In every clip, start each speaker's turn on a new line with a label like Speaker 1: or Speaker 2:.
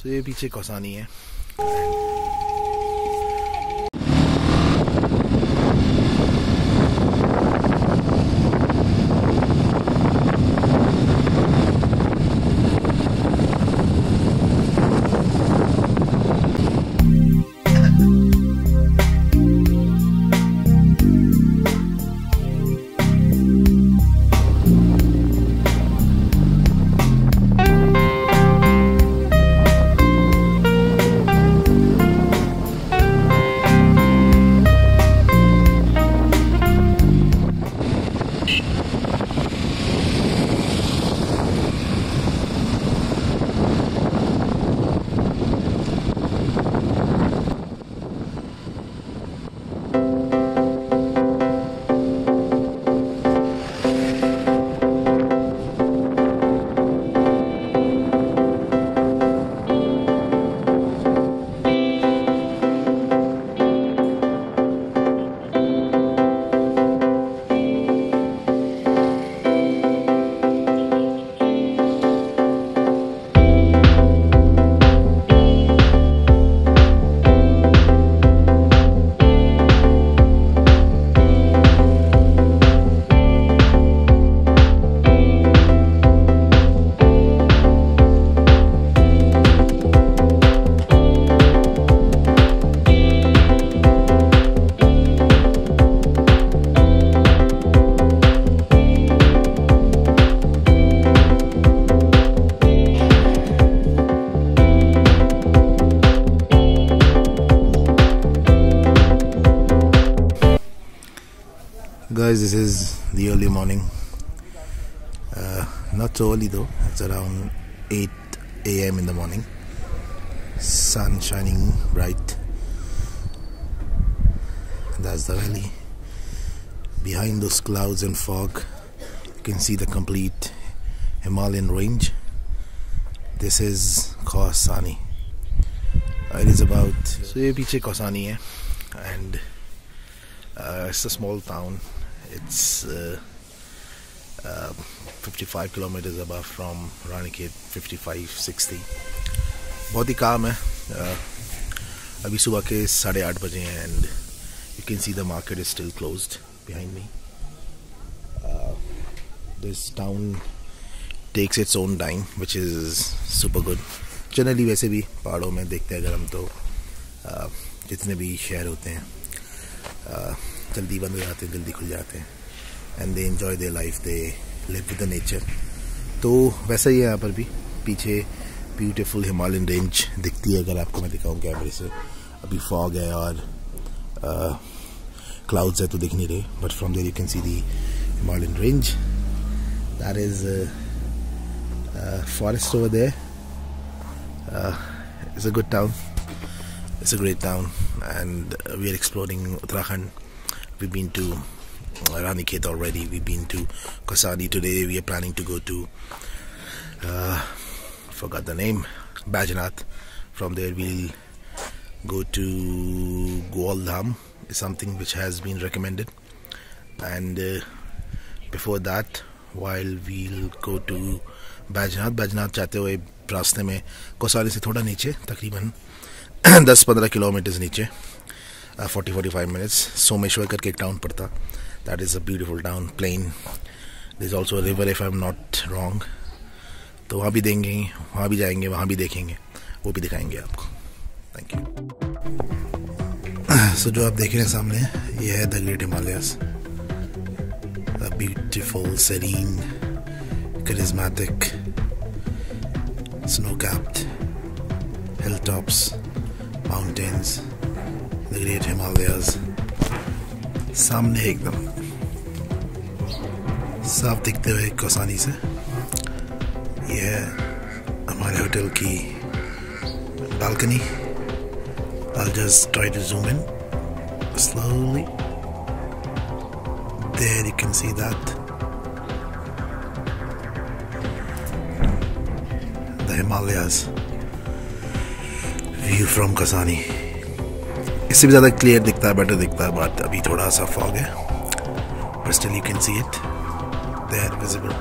Speaker 1: तो ये पीछे कौसानी है। Guys, this is the early morning. Not so early though, it's around 8 AM in the morning. Sun shining bright. That's the valley. Behind those clouds and fog, you can see the complete Himalayan range. This is Kausani. It is about, so ये पीछे Kausani है, and it's a small town. It's 55 kilometers above from Ranikhet, 55-60. बहुत ही काम है. अभी सुबह के 8:30 बजे हैं, and you can see the market is still closed behind me. This town takes its own time, which is super good. Generally वैसे भी पहाड़ों में देखते हैं अगर हम तो जितने भी शहर होते हैं जल्दी बंद हो जाते हैं, जल्दी खुल जाते हैं, and they enjoy their life, they live with the nature. तो वैसा ही है यहाँ पर भी. पीछे ब्यूटीफुल हिमालयन रेंज दिखती है. अगर आपको मैं दिखाऊँ कैमरे से, अभी फॉग है और क्लाउड्स है तो दिख नहीं रहे, but from there you can see the Himalayan range. That is forest over there. It's a good town. It's a great town, and we are exploring Uttarakhand. We've been to Ranikhet already. We've been to Kausani. Today we are planning to go to forgot the name, Baijnath. From there we'll go to Gwaldam. Is something which has been recommended, and before that, while we'll go to Baijnath जाते हुए रास्ते में कौसानी से थोड़ा नीचे, तकरीबन 10-15 kilometres नीचे, 40-45 minutes, Someshwar करके एक टाउन पड़ता. That is a beautiful town, plain. There is also a river if I'm not wrong. तो वहाँ भी देंगे, वहाँ भी जाएंगे, वहाँ भी देखेंगे, वो भी दिखाएंगे आपको. Thank you. So जो आप देख रहे हैं सामने, ये है the great Himalayas. A beautiful, serene, charismatic, snow-capped hilltops, mountains, the great Himalayas. सामने एकदम साफ दिखते हुए कौसानी से. ये है हमारे होटल की balcony. I'll just try to zoom in slowly. There you can see that. The Himalayas. View from Kausani. इससे भी ज़्यादा क्लियर दिखता है, बेटर दिखता है, बट अभी थोड़ा सा फॉग है. But still you can see it. There visible.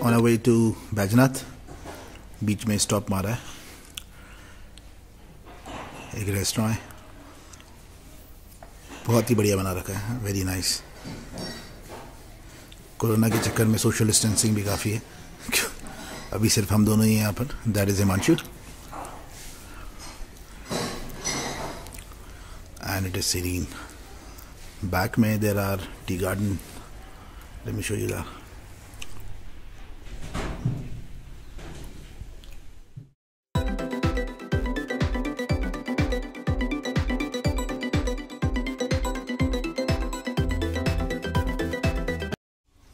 Speaker 1: On a way to Baijnath, बीच में स्टॉप मारा है, एक रेस्टोरेंट है, बहुत ही बढ़िया बना रखा है, वेरी नाइस। कोरोना के चक्कर में सोशल डिस्टेंसिंग भी काफ़ी है, अभी सिर्फ हम दोनों ही हैं यहाँ पर। That is Himanshu and it is serene. Back में there are tea garden, let me show you that.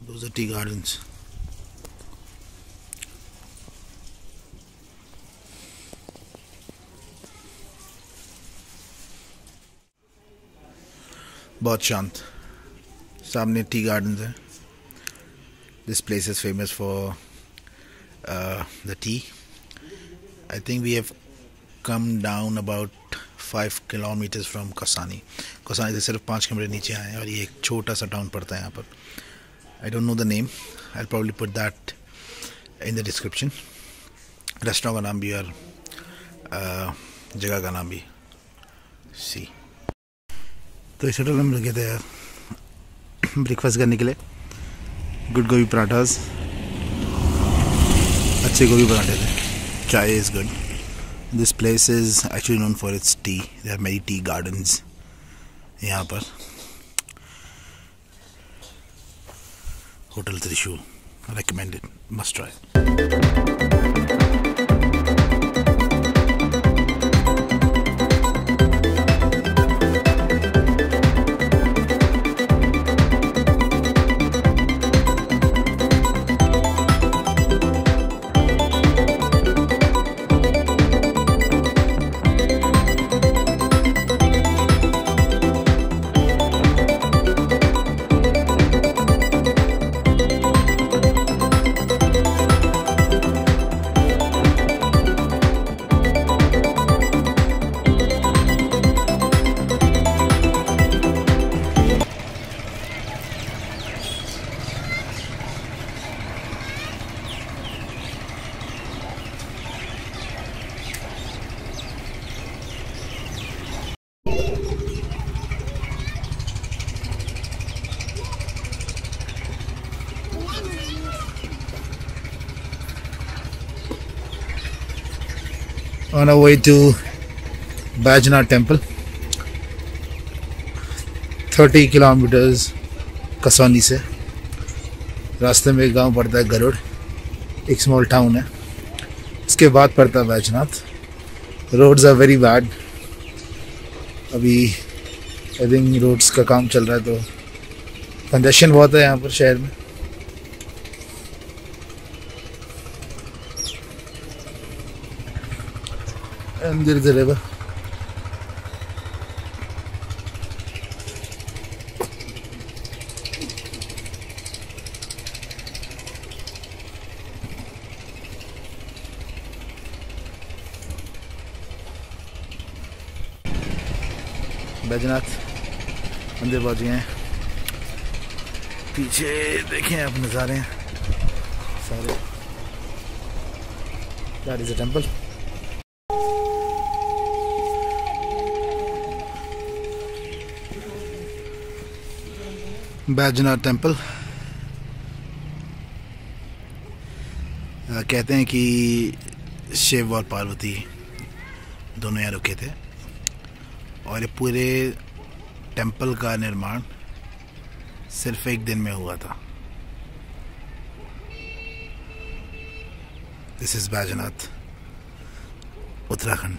Speaker 1: Those are tea gardens. बहुत शांत, सामने टी गार्डन्स हैं। This place is famous for the tea. I think we have come down about 5 kilometers from Kausani से सिर्फ 5 kilometre नीचे आए हैं और ये एक छोटा सा टाउन पड़ता है यहाँ पर। I don't know the name. I'll probably put that in the description. Restaurant का नाम भी और जगह का नाम भी। सी तो इस होटल में हम रुके थे यार ब्रेकफास्ट करने के लिए। गुड गोभी पराठास, अच्छे गोभी पराठे थे। Chai is good. This place is actually known for its tea. There are many tea gardens यहाँ पर। होटल त्रिशूल, recommended, must try. On our way to Baijnath temple, 30 kilometers Kausani से। रास्ते में एक गांव पड़ता है गरुड़, एक स्मॉल टाउन है, इसके बाद पड़ता है Baijnath. Roads are very bad, अभी आई थिंक रोड्स का काम चल रहा है तो कंजेशन बहुत है यहाँ पर शहर में। And there is a river. Baijnath मंदिर पहुंच गए हैं। पीछे देखें आप नज़ारे सारे। That is a temple. Baijnath temple. कहते हैं कि शिव और पार्वती दोनों यहाँ रुके थे और ये पूरे टेम्पल का निर्माण सिर्फ एक दिन में हुआ था। This is Baijnath, Uttarakhand.